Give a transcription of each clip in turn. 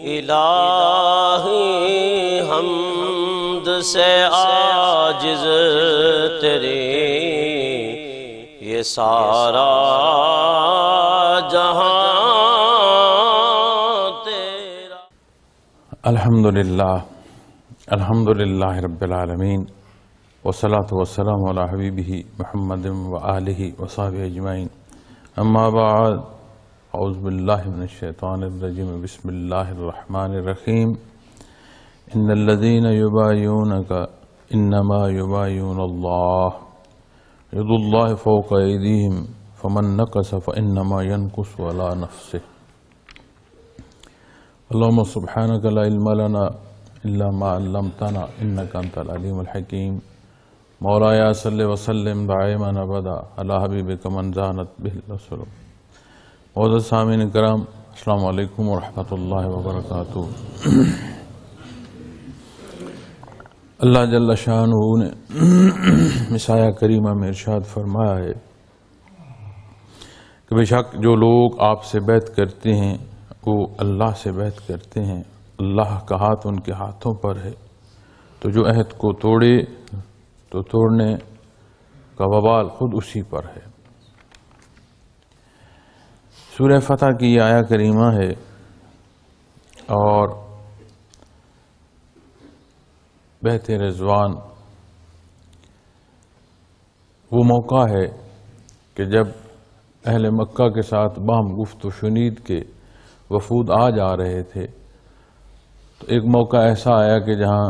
الہی حمد سے عاجز تیری یہ سارا جہاں تیرا۔ الحمدللہ رب العالمین والصلاة والسلام علی حبیبہ محمد وآلہ وصحبہ اجمعین، اما بعد، اعوذ باللہ من الشیطان الرجیم، بسم اللہ الرحمن الرحیم۔ ان الذین یبایعونک انما یبایعون اللہ، ید اللہ فوق ایدیہم فمن نکث فانما ینکث علی نفسہ۔ اللہم سبحانک لا علم لنا الا ما علمتنا انک انت العلیم الحکیم۔ مولایا صلی وسلم دائما ابدا علی حبیبک من زانت بہ الرسل۔ معزز سامعین کرام، السلام علیکم ورحمۃ اللہ وبرکاتہ۔ اللہ جل شانہ نے اس آیہ کریمہ میں ارشاد فرمایا ہے کہ بے شک جو لوگ آپ سے بیعت کرتے ہیں وہ اللہ سے بیعت کرتے ہیں، اللہ کا ہاتھ ان کے ہاتھوں پر ہے، تو جو عہد کو توڑے تو توڑنے کا وبال خود اسی پر ہے۔ سورہ فتح کی یہ آیہ کریمہ ہے، اور بیعت رضوان وہ موقع ہے کہ جب اہل مکہ کے ساتھ باہم گفت و شنید کے وفود آ جا رہے تھے، تو ایک موقع ایسا آیا کہ جہاں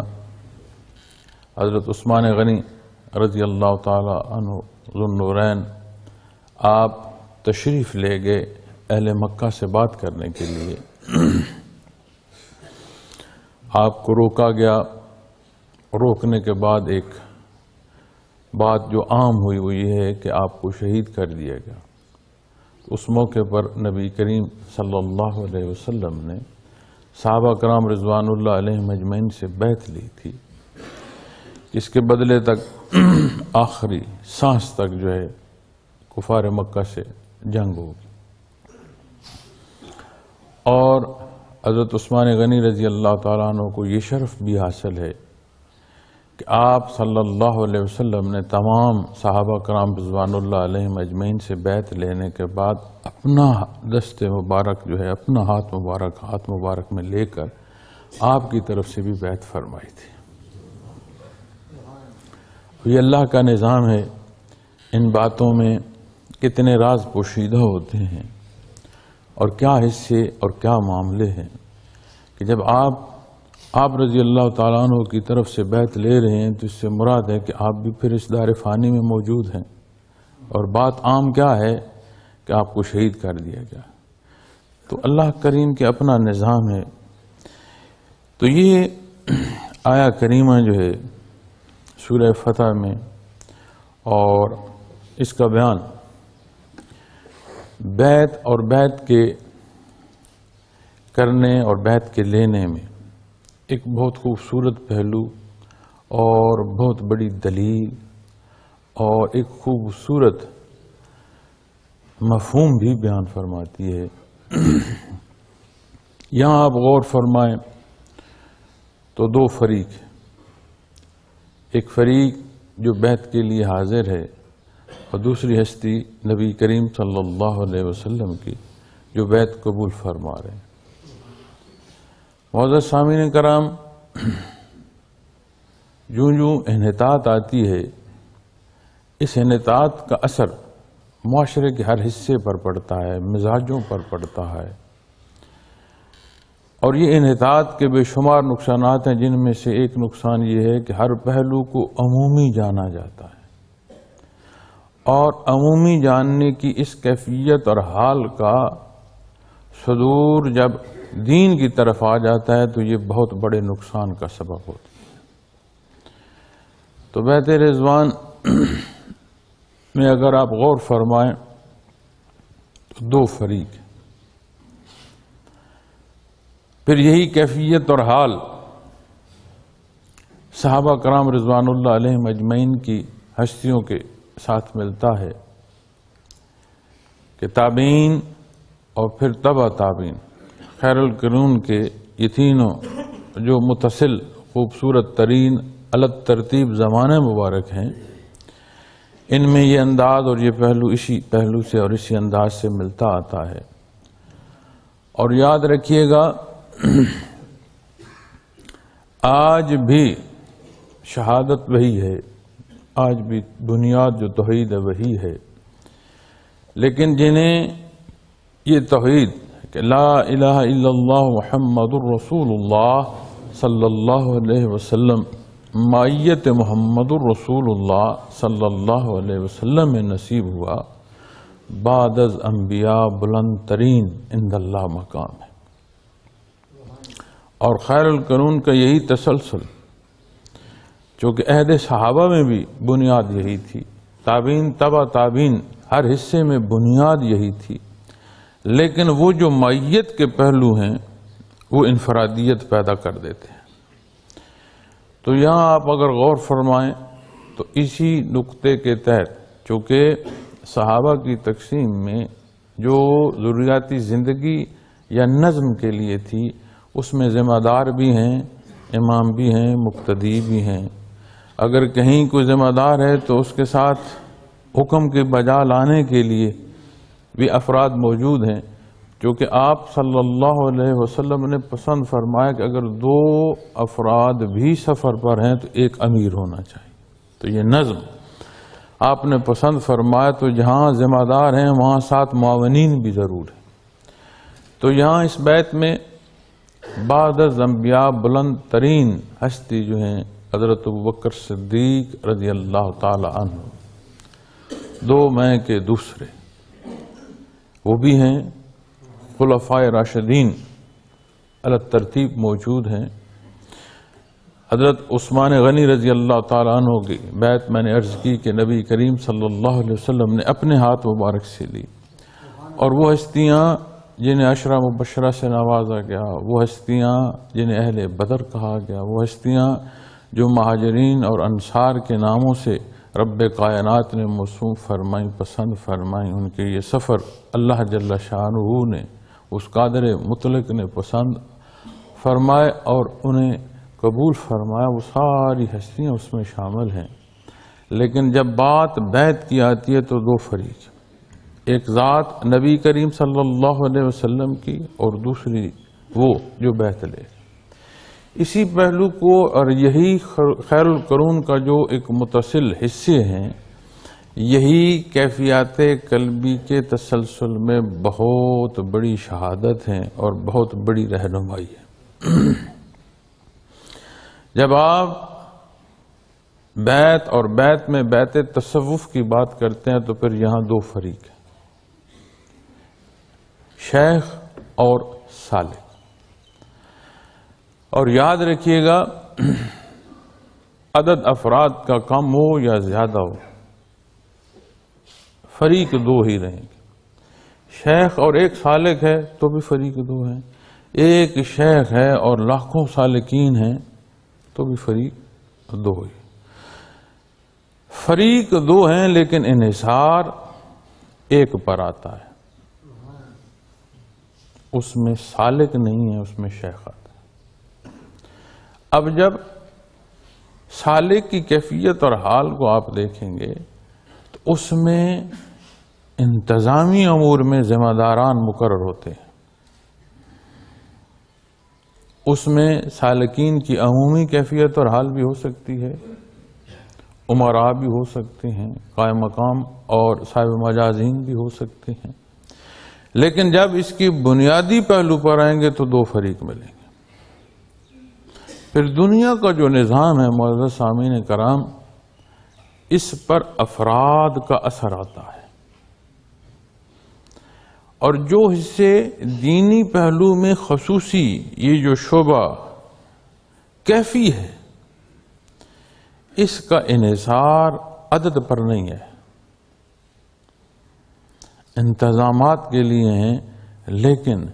حضرت عثمان غنی رضی اللہ تعالی عنہ ذو النورین آپ تشریف لے گئے اہل مکہ سے بات کرنے کے لیے۔ آپ کو روکا گیا، روکنے کے بعد ایک بات جو عام ہوئی وہ یہ ہے کہ آپ کو شہید کر دیا گیا۔ اس موقع پر نبی کریم صلی اللہ علیہ وسلم نے صحابہ کرام رضوان اللہ علیہم اجمعین سے بیعت لی تھی، اس کے بدلے تک آخری سانس تک جو ہے کفار مکہ سے جنگ ہوگی۔ اور حضرت عثمان غنی رضی اللہ تعالیٰ عنہ کو یہ شرف بھی حاصل ہے کہ آپ صلی اللہ علیہ وسلم نے تمام صحابہ کرام رضوان اللہ علیہم اجمعین سے بیعت لینے کے بعد اپنا دست مبارک جو ہے، اپنا ہاتھ مبارک میں لے کر آپ کی طرف سے بھی بیعت فرمائی تھی۔ یہ اللہ کا نظام ہے، ان باتوں میں کتنے راز پوشیدہ ہوتے ہیں اور کیا حصے اور کیا معاملے ہیں کہ جب آپ رضی اللہ تعالیٰ عنہ کی طرف سے بیعت لے رہے ہیں تو اس سے مراد ہے کہ آپ بھی پھر اس دار فانی میں موجود ہیں، اور بات عام کیا ہے کہ آپ کو شہید کر دیا گیا۔ تو اللہ کریم کے اپنا نظام ہے۔ تو یہ آیہ کریمہ جو ہے سورہ فتح میں، اور اس کا بیان بیعت اور بیعت کے کرنے اور بیعت کے لینے میں ایک بہت خوبصورت پہلو اور بہت بڑی دلیل اور ایک خوبصورت مفہوم بھی بیان فرماتی ہے۔ یہاں آپ غور فرمائیں تو دو فریق، ایک فریق جو بیعت کے لیے حاضر ہے اور دوسری ہستی نبی کریم صلی اللہ علیہ وسلم کی جو بیعت قبول فرما رہے ہیں۔ معزز سامعین کرام، جو انحطاط آتی ہے، اس انحطاط کا اثر معاشرے کے ہر حصے پر پڑتا ہے، مزاجوں پر پڑتا ہے، اور یہ انحطاط کے بے شمار نقصانات ہیں، جن میں سے ایک نقصان یہ ہے کہ ہر پہلو کو عمومی جانا جاتا ہے، اور عمومی جاننے کی اس کیفیت اور حال کا صدور جب دین کی طرف آ جاتا ہے تو یہ بہت بڑے نقصان کا سبب ہوتا ہے۔ تو بیعت رضوان میں اگر آپ غور فرمائیں تو دو فریق، پھر یہی کیفیت اور حال صحابہ کرام رضوان اللہ علیہم اجمعین کی ہستیوں کے ساتھ ملتا ہے کہ تابعین اور پھر تبع تابعین خیر القرون کے یہ تینوں جو متصل خوبصورت ترین الگ ترتیب زمانے مبارک ہیں، ان میں یہ انداز اور یہ پہلو اسی پہلو سے اور اسی انداز سے ملتا آتا ہے۔ اور یاد رکھیے گا آج بھی شہادت وہی ہے، آج بھی بنیاد جو توحید ہے وہی ہے، لیکن جنہیں یہ توحید کہ لا الہ الا اللہ محمد الرسول اللہ صلی اللہ علیہ وسلم، مائیت محمد الرسول اللہ صلی اللہ علیہ وسلم میں نصیب ہوا، بعد از انبیاء بلند ترین عند اللہ مقام ہے۔ اور خیر القرون کا یہی تسلسل، چونکہ عہد صحابہ میں بھی بنیاد یہی تھی، تابعین تبع تابعین ہر حصے میں بنیاد یہی تھی، لیکن وہ جو مائیت کے پہلو ہیں وہ انفرادیت پیدا کر دیتے ہیں۔ تو یہاں آپ اگر غور فرمائیں تو اسی نقطے کے تحت، چونکہ صحابہ کی تقسیم میں جو ضروریاتی زندگی یا نظم کے لیے تھی، اس میں ذمہ دار بھی ہیں، امام بھی ہیں، مقتدی بھی ہیں۔ اگر کہیں کوئی ذمہ دار ہے تو اس کے ساتھ حکم کے بجا لانے کے لیے بھی افراد موجود ہیں، کیونکہ آپ صلی اللہ علیہ وسلم نے پسند فرمایا کہ اگر دو افراد بھی سفر پر ہیں تو ایک امیر ہونا چاہیے۔ تو یہ نظم آپ نے پسند فرمایا، تو جہاں ذمہ دار ہیں وہاں ساتھ معاونین بھی ضرور ہیں۔ تو یہاں اس بیت میں بعد از انبیاء بلند ترین ہستی جو ہیں حضرت ابوبکر صدیق رضی اللہ تعالی عنہ، دو میں کے دوسرے، وہ بھی ہیں خلفائے راشدین علی ترتیب موجود ہیں۔ حضرت عثمان غنی رضی اللہ تعالیٰ عنہ کی بیعت میں نے عرض کی کہ نبی کریم صلی اللہ علیہ وسلم نے اپنے ہاتھ مبارک سے لی، اور وہ ہستیاں جنہیں عشرہ مبشرہ سے نوازا گیا، وہ ہستیاں جنہیں اہل بدر کہا گیا، وہ ہستیاں جو مہاجرین اور انصار کے ناموں سے رب کائنات نے موسوم فرمائیں، پسند فرمائیں، ان کے یہ سفر اللہ جل شانہ نے، اس قادر مطلق نے پسند فرمائے اور انہیں قبول فرمایا، وہ ساری ہستیاں اس میں شامل ہیں۔ لیکن جب بات بیعت کی آتی ہے تو دو فریق، ایک ذات نبی کریم صلی اللہ علیہ وسلم کی اور دوسری وہ جو بیعت لے۔ اسی پہلو کو اور یہی خیر القرون کا جو ایک متصل حصے ہیں، یہی کیفیات قلبی کے تسلسل میں بہت بڑی شہادت ہیں اور بہت بڑی رہنمائی ہے۔ جب آپ بیعت اور بیعت میں بیعت تصوف کی بات کرتے ہیں تو پھر یہاں دو فریق ہیں، شیخ اور سالک۔ اور یاد رکھیے گا عدد افراد کا کم ہو یا زیادہ ہو، فریق دو ہی رہیں گے۔ شیخ اور ایک سالک ہے تو بھی فریق دو ہیں، ایک شیخ ہے اور لاکھوں سالکین ہیں تو بھی فریق دو ہی۔ فریق دو ہیں لیکن انحصار ایک پر آتا ہے، اس میں سالک نہیں ہے، اس میں شیخ آتا ہے۔ اب جب سالک کی کیفیت اور حال کو آپ دیکھیں گے تو اس میں انتظامی امور میں ذمہ داران مقرر ہوتے ہیں، اس میں سالکین کی عمومی کیفیت اور حال بھی ہو سکتی ہے، امراء بھی ہو سکتے ہیں، قائم مقام اور صاحب مجازین بھی ہو سکتے ہیں، لیکن جب اس کی بنیادی پہلو پر آئیں گے تو دو فریق ملیں گے۔ پھر دنیا کا جو نظام ہے معزز سامعین کرام، اس پر افراد کا اثر آتا ہے، اور جو حصے دینی پہلو میں خصوصی یہ جو شعبہ کیفی ہے، اس کا انحصار عدد پر نہیں ہے، انتظامات کے لیے ہیں، لیکن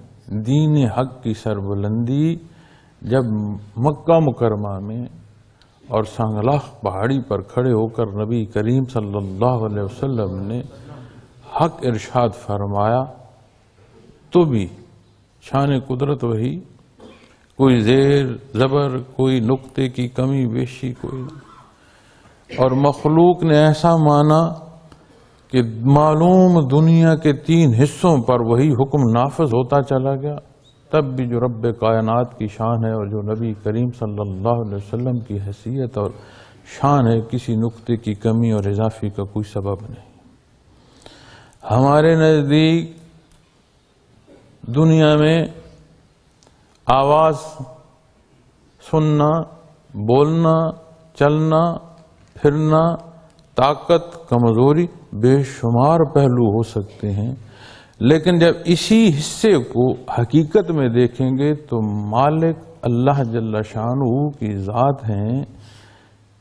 دین حق کی سربلندی جب مکہ مکرمہ میں اور سانگلاخ پہاڑی پر کھڑے ہو کر نبی کریم صلی اللہ علیہ وسلم نے حق ارشاد فرمایا تو بھی شان قدرت وہی، کوئی زیر زبر، کوئی نقطے کی کمی بیشی کوئی نہیں۔ اور مخلوق نے ایسا مانا کہ معلوم دنیا کے 3 حصوں پر وہی حکم نافذ ہوتا چلا گیا، تب بھی جو رب کائنات کی شان ہے اور جو نبی کریم صلی اللہ علیہ وسلم کی حیثیت اور شان ہے، کسی نقطے کی کمی اور اضافی کا کوئی سبب نہیں۔ ہمارے نزدیک دنیا میں آواز سننا، بولنا، چلنا، پھرنا، طاقت، کمزوری، بے شمار پہلو ہو سکتے ہیں، لیکن جب اسی حصے کو حقیقت میں دیکھیں گے تو مالک اللہ جل شانہ کی ذات ہیں۔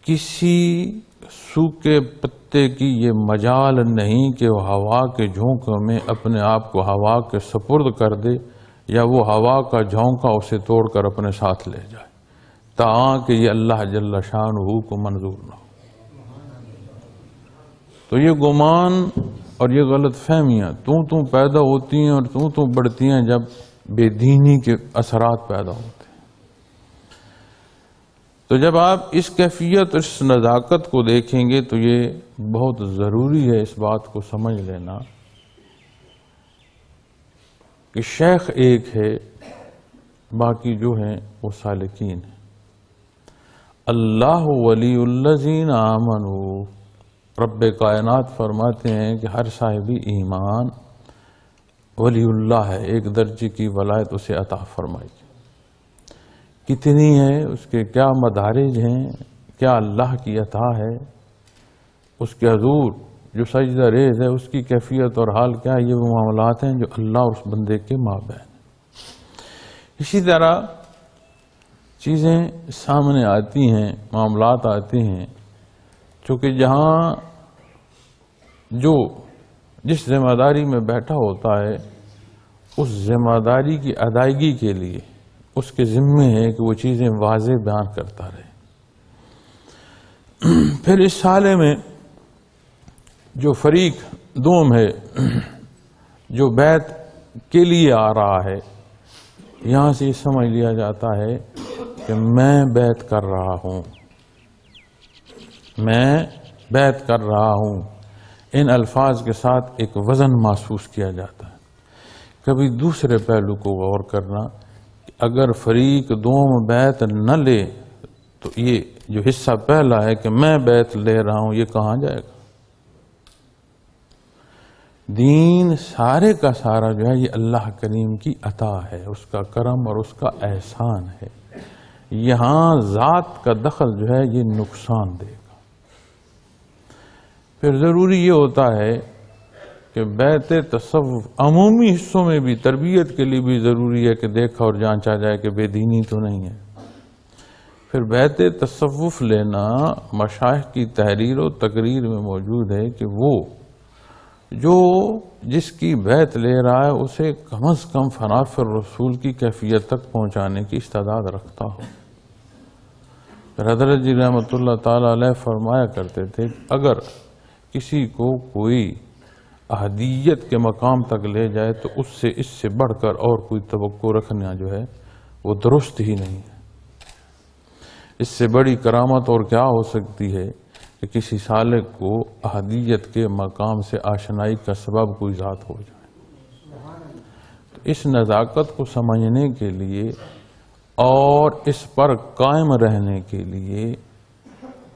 کسی سوکھے پتے کی یہ مجال نہیں کہ وہ ہوا کے جھونکے میں اپنے آپ کو ہوا کے سپرد کر دے یا وہ ہوا کا جھونکا اسے توڑ کر اپنے ساتھ لے جائے، تاکہ یہ اللہ جل شانہ کو منظور نہ ہو۔ تو یہ گمان اور یہ غلط فہمیاں تو پیدا ہوتی ہیں اور تو بڑھتی ہیں جب بے دینی کے اثرات پیدا ہوتے ہیں۔ تو جب آپ اس کیفیت اور اس نزاکت کو دیکھیں گے تو یہ بہت ضروری ہے اس بات کو سمجھ لینا کہ شیخ ایک ہے، باقی جو ہیں وہ سالکین ہیں۔ اللہ ولی الذین آمنوا، رب کائنات فرماتے ہیں کہ ہر صاحب ایمان ولی اللہ ہے، ایک درجے کی ولایت اسے عطا فرمائی۔ کتنی ہے، اس کے کیا مدارج ہیں، کیا اللہ کی عطا ہے، اس کے حضور جو سجدہ ریز ہے اس کی کیفیت اور حال کیا ہے، یہ وہ معاملات ہیں جو اللہ اور اس بندے کے مابین۔ اسی طرح چیزیں سامنے آتی ہیں، معاملات آتے ہیں، چونکہ جہاں جو جس ذمہ داری میں بیٹھا ہوتا ہے اس ذمہ داری کی ادائیگی کے لیے اس کے ذمے ہے کہ وہ چیزیں واضح بیان کرتا رہے۔ پھر اس سالے میں جو فریق دوم ہے، جو بیعت کے لیے آ رہا ہے، یہاں سے یہ سمجھ لیا جاتا ہے کہ میں بیعت کر رہا ہوں، میں بیعت کر رہا ہوں۔ ان الفاظ کے ساتھ ایک وزن محسوس کیا جاتا ہے۔ کبھی دوسرے پہلو کو غور کرنا کہ اگر فریق دوم بیعت نہ لے تو یہ جو حصہ پہلا ہے کہ میں بیعت لے رہا ہوں، یہ کہاں جائے گا؟ دین سارے کا سارا جو ہے یہ اللہ کریم کی عطا ہے، اس کا کرم اور اس کا احسان ہے۔ یہاں ذات کا دخل جو ہے یہ نقصان دے گا۔ پھر ضروری یہ ہوتا ہے کہ بیعت تصوف عمومی حصوں میں بھی تربیت کے لیے بھی ضروری ہے کہ دیکھا اور جانچا جائے کہ بے دینی تو نہیں ہے۔ پھر بیعت تصوف لینا مشائخ کی تحریر و تقریر میں موجود ہے کہ وہ جو جس کی بیعت لے رہا ہے اسے کم از کم فناء الرسول کی کیفیت تک پہنچانے کی استعداد رکھتا ہو۔ پھر حضرت جی رحمۃ اللہ تعالی علیہ فرمایا کرتے تھے اگر کسی کو کوئی احدیت کے مقام تک لے جائے تو اس سے بڑھ کر اور کوئی توقع رکھنا جو ہے وہ درست ہی نہیں ہے۔ اس سے بڑی کرامت اور کیا ہو سکتی ہے کہ کسی سالک کو احدیت کے مقام سے آشنائی کا سبب کوئی ذات ہو جائے۔ تو اس نزاکت کو سمجھنے کے لیے اور اس پر قائم رہنے کے لیے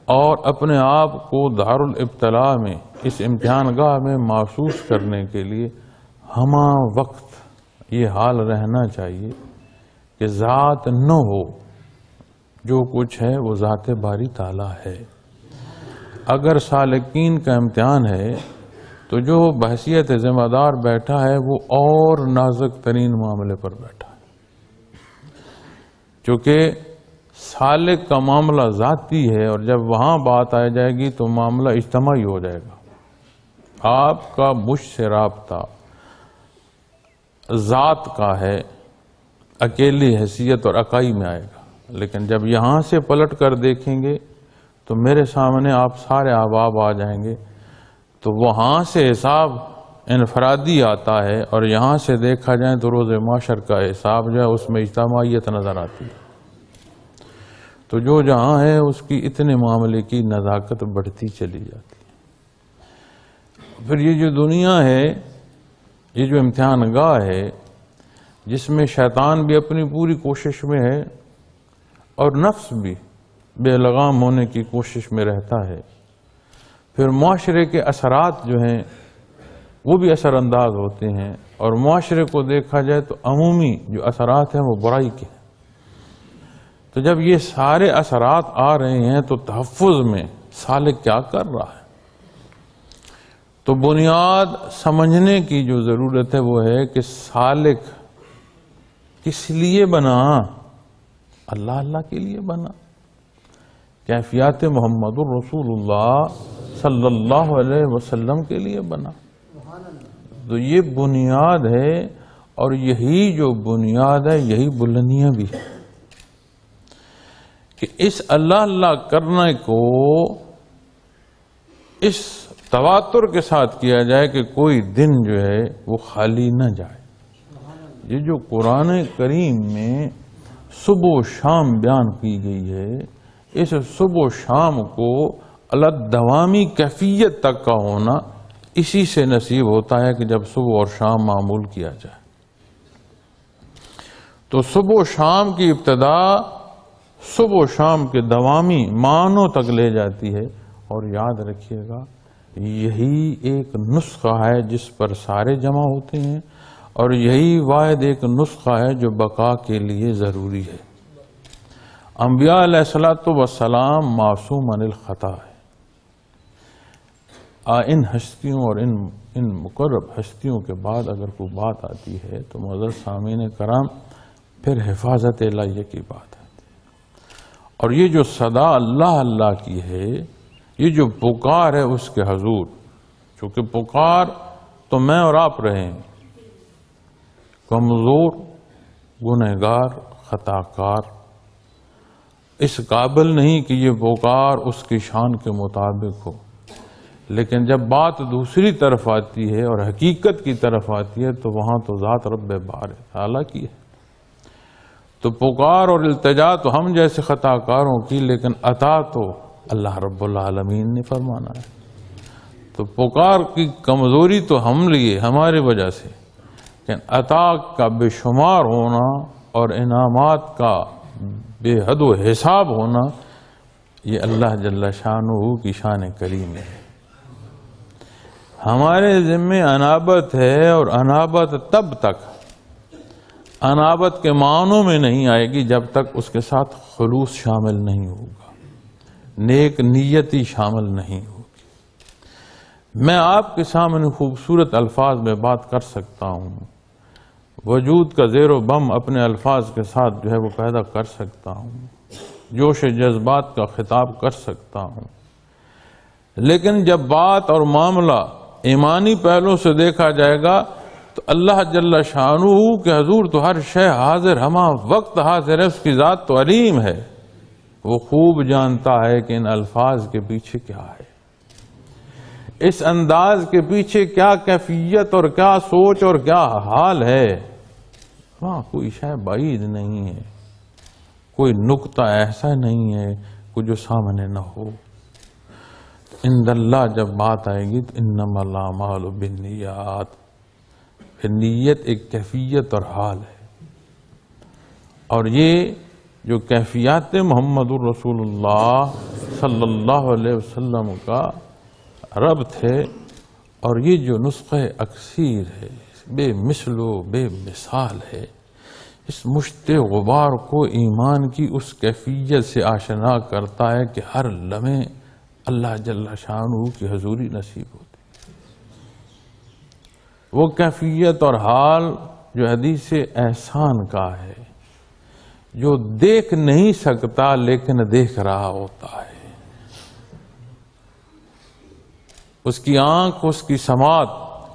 اور اپنے آپ کو دارالابتلاء میں اس امتحان گاہ میں محسوس کرنے کے لیے ہمہ وقت یہ حال رہنا چاہیے کہ ذات نہ ہو، جو کچھ ہے وہ ذات باری تعالیٰ ہے۔ اگر سالکین کا امتحان ہے تو جو بحثیت ذمہ دار بیٹھا ہے وہ اور نازک ترین معاملے پر بیٹھا ہے، چونکہ سالک کا معاملہ ذاتی ہے اور جب وہاں بات آ جائے گی تو معاملہ اجتماعی ہو جائے گا۔ آپ کا مجھ سے رابطہ ذات کا ہے، اکیلی حیثیت اور اکائی میں آئے گا، لیکن جب یہاں سے پلٹ کر دیکھیں گے تو میرے سامنے آپ سارے احباب آ جائیں گے، تو وہاں سے حساب انفرادی آتا ہے، اور یہاں سے دیکھا جائے تو روز معاشر کا حساب جو ہے اس میں اجتماعیت نظر آتی ہے۔ تو جو جہاں ہے اس کی اتنے معاملے کی نزاکت بڑھتی چلی جاتی ہے۔ پھر یہ جو دنیا ہے، یہ جو امتحان گاہ ہے، جس میں شیطان بھی اپنی پوری کوشش میں ہے اور نفس بھی بے لگام ہونے کی کوشش میں رہتا ہے، پھر معاشرے کے اثرات جو ہیں وہ بھی اثر انداز ہوتے ہیں، اور معاشرے کو دیکھا جائے تو عمومی جو اثرات ہیں وہ برائی کے ہیں۔ تو جب یہ سارے اثرات آ رہے ہیں تو تحفظ میں سالک کیا کر رہا ہے؟ تو بنیاد سمجھنے کی جو ضرورت ہے وہ ہے کہ سالک کس لیے بنا؟ اللہ اللہ کے لیے بنا، کیفیات محمد الرسول اللہ صلی اللہ علیہ وسلم کے لیے بنا۔ تو یہ بنیاد ہے، اور یہی جو بنیاد ہے یہی بلندیاں بھی ہے کہ اس اللہ اللہ کرنے کو اس تواتر کے ساتھ کیا جائے کہ کوئی دن جو ہے وہ خالی نہ جائے۔ یہ جو قرآن کریم میں صبح و شام بیان کی گئی ہے، اس صبح و شام کو الدوامی کیفیت تک کا ہونا اسی سے نصیب ہوتا ہے کہ جب صبح اور شام معمول کیا جائے۔ تو صبح و شام کی ابتدا صبح و شام کے دوامی معنوں تک لے جاتی ہے، اور یاد رکھیے گا یہی ایک نسخہ ہے جس پر سارے جمع ہوتے ہیں، اور یہی واحد ایک نسخہ ہے جو بقا کے لیے ضروری ہے۔ انبیاء علیہ السلام معصوم عن الخطا ہے۔ ان ہستیوں اور ان مقرب ہستیوں کے بعد اگر کوئی بات آتی ہے تو معزز سامعین کرام پھر حفاظت الہیہ کی بات آتی ہے، اور یہ جو صدا اللہ اللہ کی ہے، یہ جو پکار ہے اس کے حضور، چونکہ پکار تو میں اور آپ رہے ہیں، کمزور، گنہگار، خطاکار، اس قابل نہیں کہ یہ پکار اس کی شان کے مطابق ہو، لیکن جب بات دوسری طرف آتی ہے اور حقیقت کی طرف آتی ہے تو وہاں تو ذات رب بار تعالیٰ کی ہے۔ تو پکار اور التجا تو ہم جیسے خطاکاروں کی، لیکن عطا تو اللہ رب العالمین نے فرمانا ہے۔ تو پکار کی کمزوری تو ہم لیے ہماری وجہ سے، لیکن عطا کا بے شمار ہونا اور انعامات کا بے حد و حساب ہونا یہ اللہ جل شانہ کی شان کریم ہے۔ ہمارے ذمے انابت ہے، اور انابت تب تک انابت کے معنوں میں نہیں آئے گی جب تک اس کے ساتھ خلوص شامل نہیں ہوگا، نیک نیتی شامل نہیں ہوگی۔ میں آپ کے سامنے خوبصورت الفاظ میں بات کر سکتا ہوں، وجود کا زیر و بم اپنے الفاظ کے ساتھ جو ہے وہ پیدا کر سکتا ہوں، جوش جذبات کا خطاب کر سکتا ہوں، لیکن جب بات اور معاملہ ایمانی پہلو سے دیکھا جائے گا تو اللہ جل شانہ کے حضور تو ہر شے حاضر ہمہ وقت حاضر ہے، اس کی ذات تو علیم ہے، وہ خوب جانتا ہے کہ ان الفاظ کے پیچھے کیا ہے، اس انداز کے پیچھے کیا کیفیت اور کیا سوچ اور کیا حال ہے۔ وہاں کوئی شے بعید نہیں ہے، کوئی نقطہ ایسا نہیں ہے کوئی جو سامنے نہ ہو۔ عند اللہ جب بات آئے گی تو انما الاعمال بالنیات، پھر نیت ایک کیفیت اور حال ہے، اور یہ جو کیفیات محمد الرسول اللہ صلی اللہ علیہ وسلم کا ربط ہے، اور یہ جو نسخہ اکثیر ہے، بے مثل و بے مثال ہے، اس مشت غبار کو ایمان کی اس کیفیت سے آشنا کرتا ہے کہ ہر لمحے اللہ جل شانہ کی حضوری نصیب ہوتی۔ وہ کیفیت اور حال جو حدیث احسان کا ہے، جو دیکھ نہیں سکتا لیکن دیکھ رہا ہوتا ہے، اس کی آنکھ، اس کی سماعت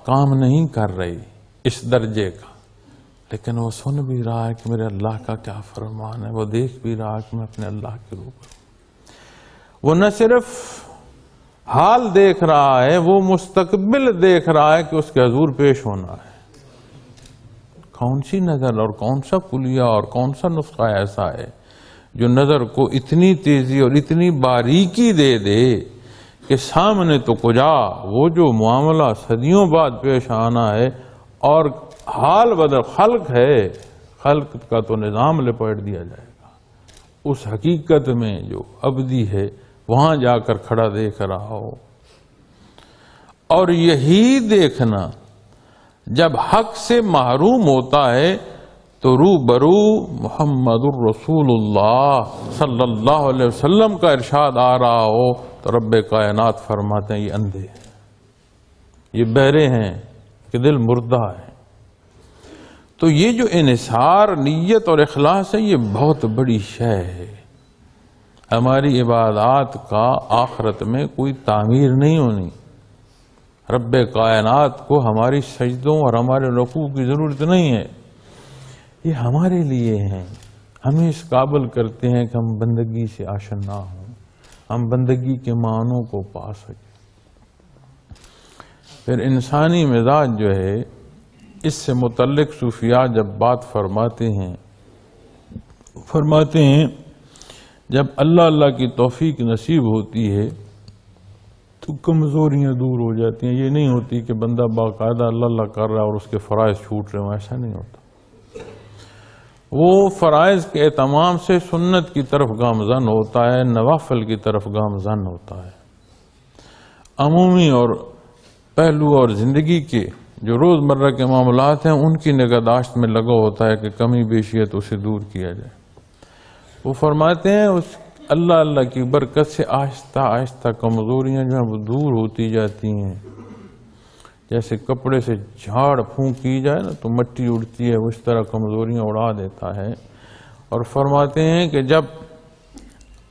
کام نہیں کر رہی اس درجے کا، لیکن وہ سن بھی رہا ہے کہ میرے اللہ کا کیا فرمان ہے، وہ دیکھ بھی رہا ہے کہ میں اپنے اللہ کے روبرو۔ وہ نہ صرف حال دیکھ رہا ہے، وہ مستقبل دیکھ رہا ہے کہ اس کے حضور پیش ہونا ہے۔ کون سی نظر اور کون سا کلیہ اور کون سا نسخہ ایسا ہے جو نظر کو اتنی تیزی اور اتنی باریکی دے دے کہ سامنے تو کجا وہ جو معاملہ صدیوں بعد پیش آنا ہے اور حال بدل خلق ہے، خلق کا تو نظام لپیٹ دیا جائے گا، اس حقیقت میں جو ابدی ہے وہاں جا کر کھڑا دیکھ رہا ہو۔ اور یہی دیکھنا جب حق سے محروم ہوتا ہے تو روبرو محمد الرسول اللہ صلی اللہ علیہ وسلم کا ارشاد آ رہا ہو تو رب کائنات فرماتے ہیں یہ اندھے ہیں، یہ بہرے ہیں کہ دل مردہ ہے۔ تو یہ جو انحصار نیت اور اخلاص ہے یہ بہت بڑی شے ہے۔ ہماری عبادات کا آخرت میں کوئی تعمیر نہیں ہونی۔ رب کائنات کو ہماری سجدوں اور ہمارے رکوع کی ضرورت نہیں ہے، یہ ہمارے لیے ہیں۔ ہمیں اس قابل کرتے ہیں کہ ہم بندگی سے آشنا ہوں، ہم بندگی کے معنوں کو پا سکیں۔ پھر انسانی مزاج جو ہے اس سے متعلق صوفیاء جب بات فرماتے ہیں جب اللہ اللہ کی توفیق نصیب ہوتی ہے تو کمزوریاں دور ہو جاتی ہیں۔ یہ نہیں ہوتی کہ بندہ باقاعدہ اللہ اللہ کر رہا ہے اور اس کے فرائض چھوٹ رہے ہوں، ایسا نہیں ہوتا۔ وہ فرائض کے اہتمام سے سنت کی طرف گامزن ہوتا ہے، نوافل کی طرف گامزن ہوتا ہے۔ عمومی اور پہلو اور زندگی کے جو روزمرہ کے معاملات ہیں ان کی نگہداشت میں لگا ہوتا ہے کہ کمی بیشی ہے تو اسے دور کیا جائے۔ وہ فرماتے ہیں اس اللہ اللہ کی برکت سے آہستہ آہستہ کمزوریاں جو ہیں وہ دور ہوتی جاتی ہیں۔ جیسے کپڑے سے جھاڑ پھونک کی جائے نا تو مٹی اڑتی ہے، اس طرح کمزوریاں اڑا دیتا ہے۔ اور فرماتے ہیں کہ جب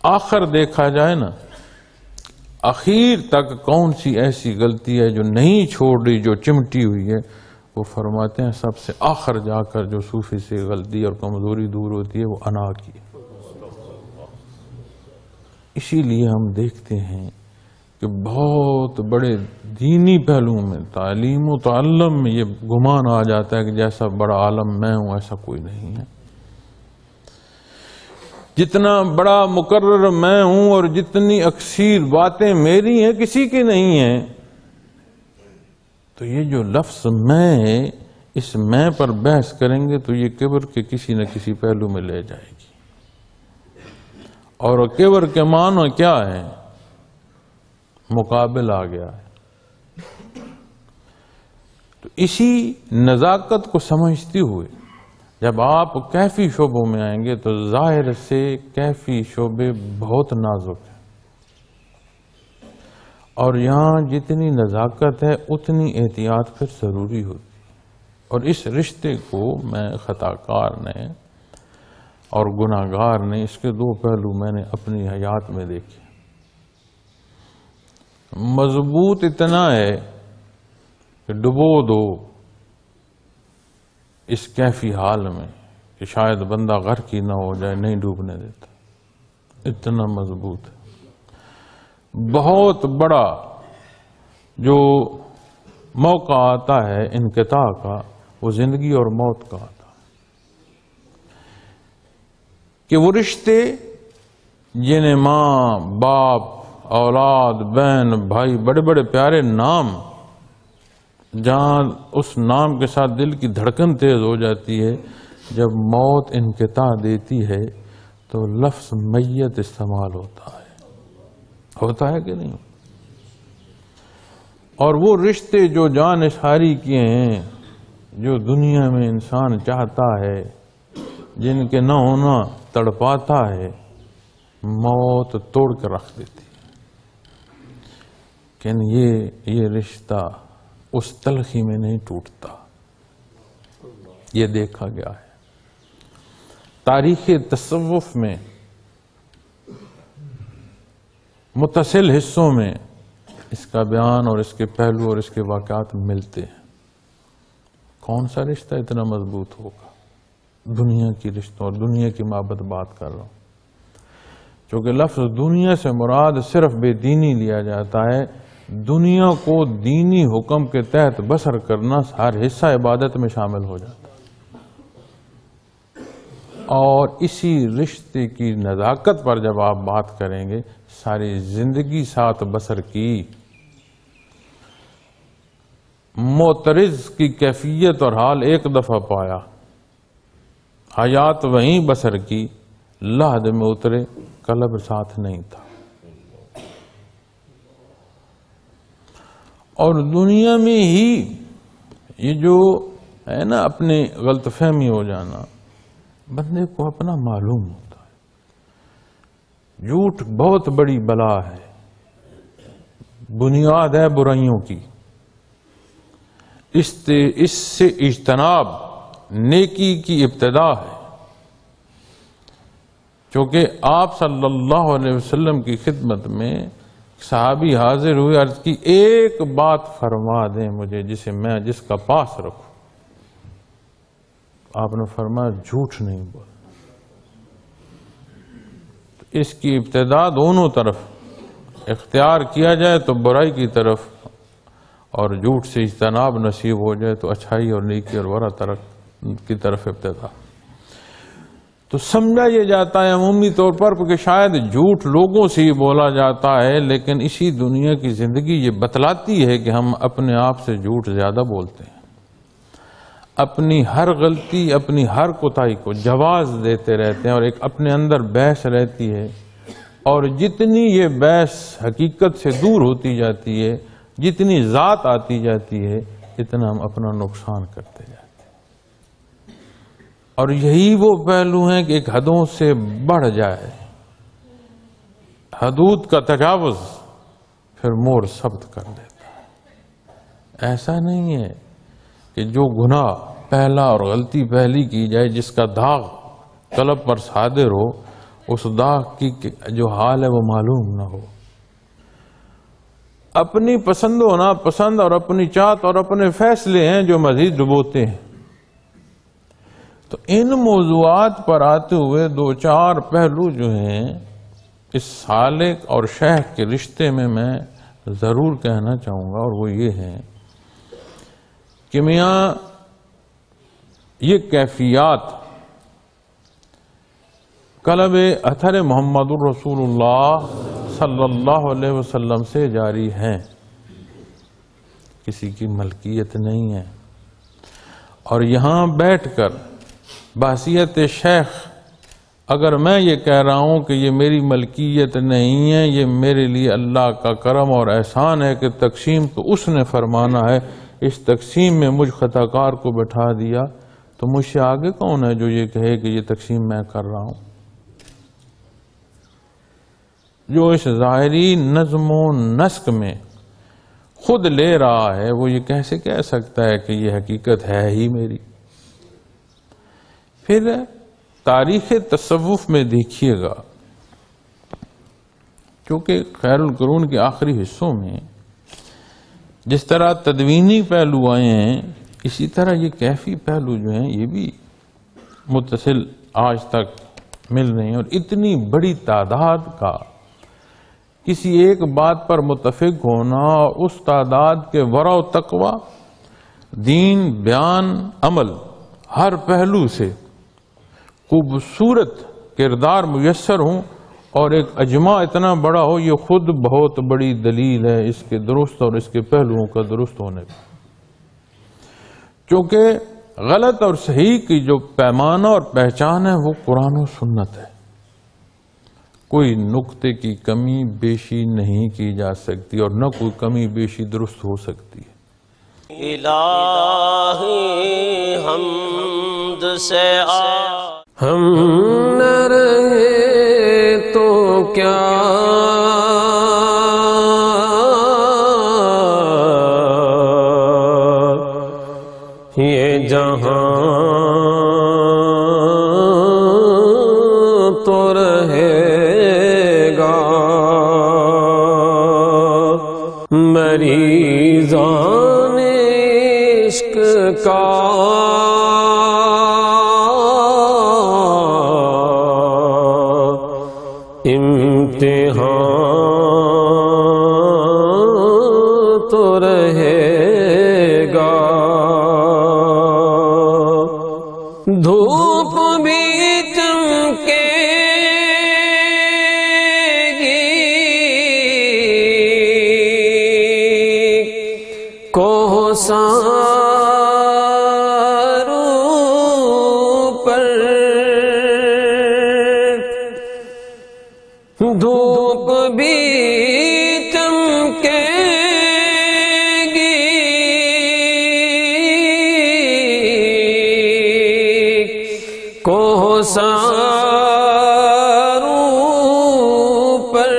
آخر دیکھا جائے نا، آخر تک کون سی ایسی غلطی ہے جو نہیں چھوڑ رہی، جو چمٹی ہوئی ہے، وہ فرماتے ہیں سب سے آخر جا کر جو صوفی سے غلطی اور کمزوری دور ہوتی ہے وہ انا کی ہے۔ اسی لیے ہم دیکھتے ہیں کہ بہت بڑے دینی پہلوؤں میں تعلیم و تعلم میں یہ گمان آ جاتا ہے کہ جیسا بڑا عالم میں ہوں ایسا کوئی نہیں ہے۔ جتنا بڑا مقرر میں ہوں اور جتنی اکثیر باتیں میری ہیں کسی کی نہیں ہیں۔ تو یہ جو لفظ میں ہے، اس میں پر بحث کریں گے تو یہ کبر کے کسی نہ کسی پہلو میں لے جائے گی۔ اور کبر کے معنی کیا ہے؟ مقابل آ گیا ہے۔ تو اسی نزاکت کو سمجھتے ہوئے جب آپ کیفی شعبوں میں آئیں گے تو ظاہر سے کیفی شعبے بہت نازک ہیں، اور یہاں جتنی نزاکت ہے اتنی احتیاط پھر ضروری ہوتی ہے۔ اور اس رشتے کو میں خطا کار نے اور گناہگار نے، اس کے دو پہلو میں نے اپنی حیات میں دیکھے۔ مضبوط اتنا ہے کہ ڈبو دو اس کیفی حال میں کہ شاید بندہ غرق ہی نہ ہو جائے، نہیں ڈوبنے دیتا، اتنا مضبوط ہے۔ بہت بڑا جو موقع آتا ہے انقطاع کا، وہ زندگی اور موت کا آتا ہے کہ وہ رشتے جنہیں ماں باپ اولاد بہن بھائی بڑے بڑے پیارے نام، جہاں اس نام کے ساتھ دل کی دھڑکن تیز ہو جاتی ہے، جب موت انقطاع دیتی ہے تو لفظ میت استعمال ہوتا ہے کہ نہیں؟ اور وہ رشتے جو جان نثاری کیے ہیں، جو دنیا میں انسان چاہتا ہے، جن کے نہ ہونا تڑپاتا ہے، موت توڑ کر رکھ دیتی ہے۔ لیکن یہ رشتہ اس تلخی میں نہیں ٹوٹتا، یہ دیکھا گیا ہے۔ تاریخ تصوف میں متصل حصوں میں اس کا بیان اور اس کے پہلو اور اس کے واقعات ملتے ہیں۔ کون سا رشتہ اتنا مضبوط ہوگا؟ دنیا کی رشتوں اور دنیا کی محبت بات کر رہا ہوں۔ چونکہ لفظ دنیا سے مراد صرف بے دینی لیا جاتا ہے، دنیا کو دینی حکم کے تحت بسر کرنا ہر حصہ عبادت میں شامل ہو جاتا ہے، اور اسی رشتے کی نزاکت پر جب آپ بات کریں گے، ساری زندگی ساتھ بسر کی، معترض کی کیفیت اور حال ایک دفعہ پایا، حیات وہیں بسر کی، لحد میں اترے، قلب ساتھ نہیں تھا۔ اور دنیا میں ہی یہ جو ہے نا اپنے غلط فہمی ہو جانا، بندے کو اپنا معلوم ہوتا ہے، جھوٹ بہت بڑی بلا ہے، بنیاد ہے برائیوں کی، اس سے اجتناب نیکی کی ابتدا ہے۔ چونکہ آپ صلی اللہ علیہ وسلم کی خدمت میں صحابی حاضر ہوئے، عرض کی ایک بات فرما دیں مجھے جسے میں جس کا پاس رکھوں۔ آپ نے فرمایا جھوٹ نہیں بولنا۔ اس کی ابتدا دونوں طرف اختیار کیا جائے تو برائی کی طرف، اور جھوٹ سے اجتناب نصیب ہو جائے تو اچھائی اور نیکی اور برا کی طرف ابتدا۔ تو سمجھا یہ جاتا ہے عمومی طور پر کہ شاید جھوٹ لوگوں سے ہی بولا جاتا ہے، لیکن اسی دنیا کی زندگی یہ بتلاتی ہے کہ ہم اپنے آپ سے جھوٹ زیادہ بولتے ہیں، اپنی ہر غلطی، اپنی ہر کوتاہی کو جواز دیتے رہتے ہیں، اور ایک اپنے اندر بحث رہتی ہے، اور جتنی یہ بحث حقیقت سے دور ہوتی جاتی ہے، جتنی ذات آتی جاتی ہے، اتنا ہم اپنا نقصان کرتے جاتے ہیں۔ اور یہی وہ پہلو ہیں کہ ایک حدوں سے بڑھ جائے، حدود کا تجاوز پھر مور ثبت کر دیتا ہے۔ ایسا نہیں ہے کہ جو گناہ پہلا اور غلطی پہلی کی جائے، جس کا داغ قلب پر صادر ہو، اس داغ کی جو حال ہے وہ معلوم نہ ہو۔ اپنی پسند و ناپسند اور اپنی چاہت اور اپنے فیصلے ہیں جو مزید ڈبوتے ہیں۔ تو ان موضوعات پر آتے ہوئے دو چار پہلو جو ہیں اس سالک اور شیخ کے رشتے میں ضرور کہنا چاہوں گا، اور وہ یہ ہے کہ میاں یہ کیفیات قلب اثر محمد الرسول اللہ صلی اللہ علیہ وسلم سے جاری ہیں، کسی کی ملکیت نہیں ہے۔ اور یہاں بیٹھ کر بحثیت شیخ اگر میں یہ کہہ رہا ہوں کہ یہ میری ملکیت نہیں ہے، یہ میرے لیے اللہ کا کرم اور احسان ہے کہ تقسیم تو اس نے فرمانا ہے، اس تقسیم میں مجھ خطا کار کو بٹھا دیا، تو مجھ سے آگے کون ہے جو یہ کہے کہ یہ تقسیم میں کر رہا ہوں؟ جو اس ظاہری نظم و نسق میں خود لے رہا ہے وہ یہ کیسے کہہ سکتا ہے کہ یہ حقیقت ہے ہی میری؟ پھر تاریخ تصوف میں دیکھیے گا، کیونکہ خیر القرون کے آخری حصوں میں جس طرح تدوینی پہلو آئے ہیں، اسی طرح یہ کیفی پہلو جو ہیں یہ بھی متصل آج تک مل رہے ہیں، اور اتنی بڑی تعداد کا کسی ایک بات پر متفق ہونا، اور اس تعداد کے ورع و تقوی، دین، بیان، عمل، ہر پہلو سے خوبصورت کردار میسر ہوں، اور ایک اجماع اتنا بڑا ہو، یہ خود بہت بڑی دلیل ہے اس کے درست اور اس کے پہلوؤں کا درست ہونے پر۔ کیونکہ غلط اور صحیح کی جو پیمانہ اور پہچان ہے وہ قرآن و سنت ہے، کوئی نقطے کی کمی بیشی نہیں کی جا سکتی، اور نہ کوئی کمی بیشی درست ہو سکتی ہے۔ الہی حمد سے ہم نہ رہے تو کیا یہ جہاں تو رہے گا، مریضان عشق کا امتحان تو رہے گا، دھوپ بھی چمکے گی، کوہساروں پر دھوپ بھی چمکے گی، کوہساروں پر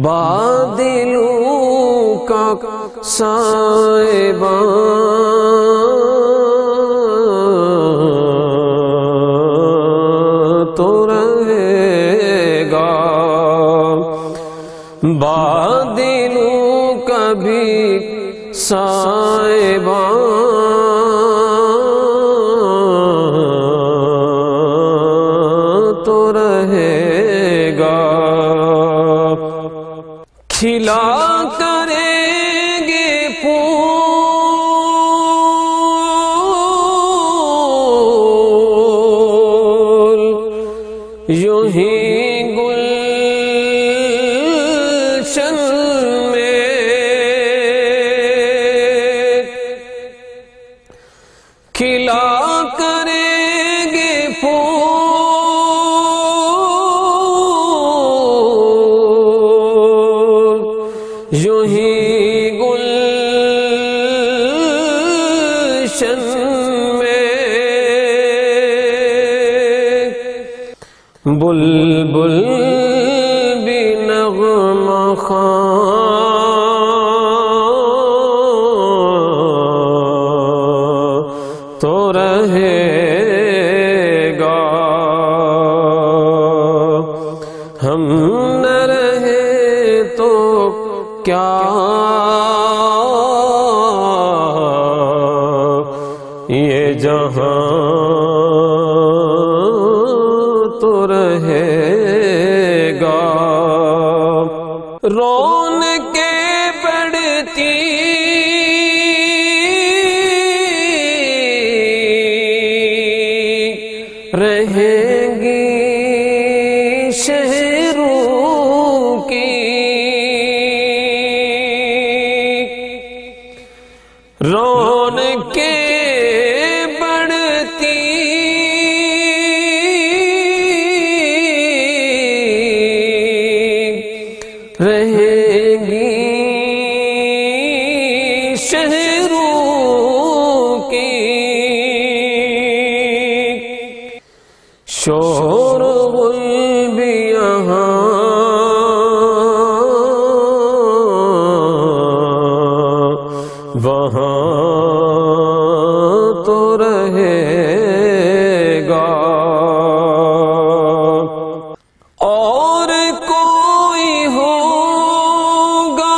بادلوں کا سائبان تو رہے گا، بادلوں کا بھی سائبان تو رہے گا، کھلا کریں گے پھول یوں ہی گلشن میں، کھلا کریں گے پھول یوں ہی گلشن میں، بلبل بھی نغمہ خوان تو رہے گا، ہم نہ رہے تو کیا یہ جہاں تو رہے گا، رونقیں بڑھتی رہیں گی شہروں کی، رونقیں بڑھتی رہیں گی شہروں کی، شور غل بھی یہاں وہاں تو رہے گا، اور کوئی ہوگا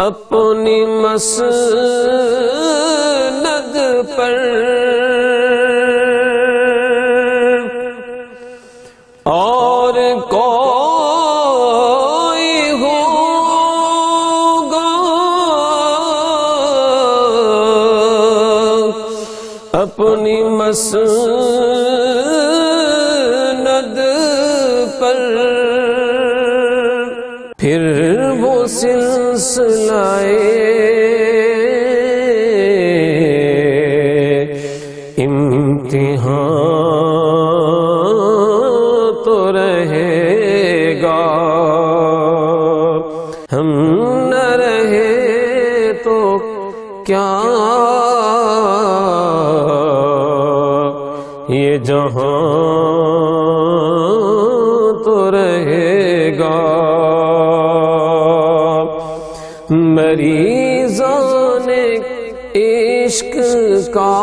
اپنی مسند پر، اور کوئی ہوگا اپنی مسند پر، پھر وہ سلسلہ امتحان تو رہے گا، ہم نہ رہے تو کیا یہ جہاں تو رہے گا، مریضان عشق کا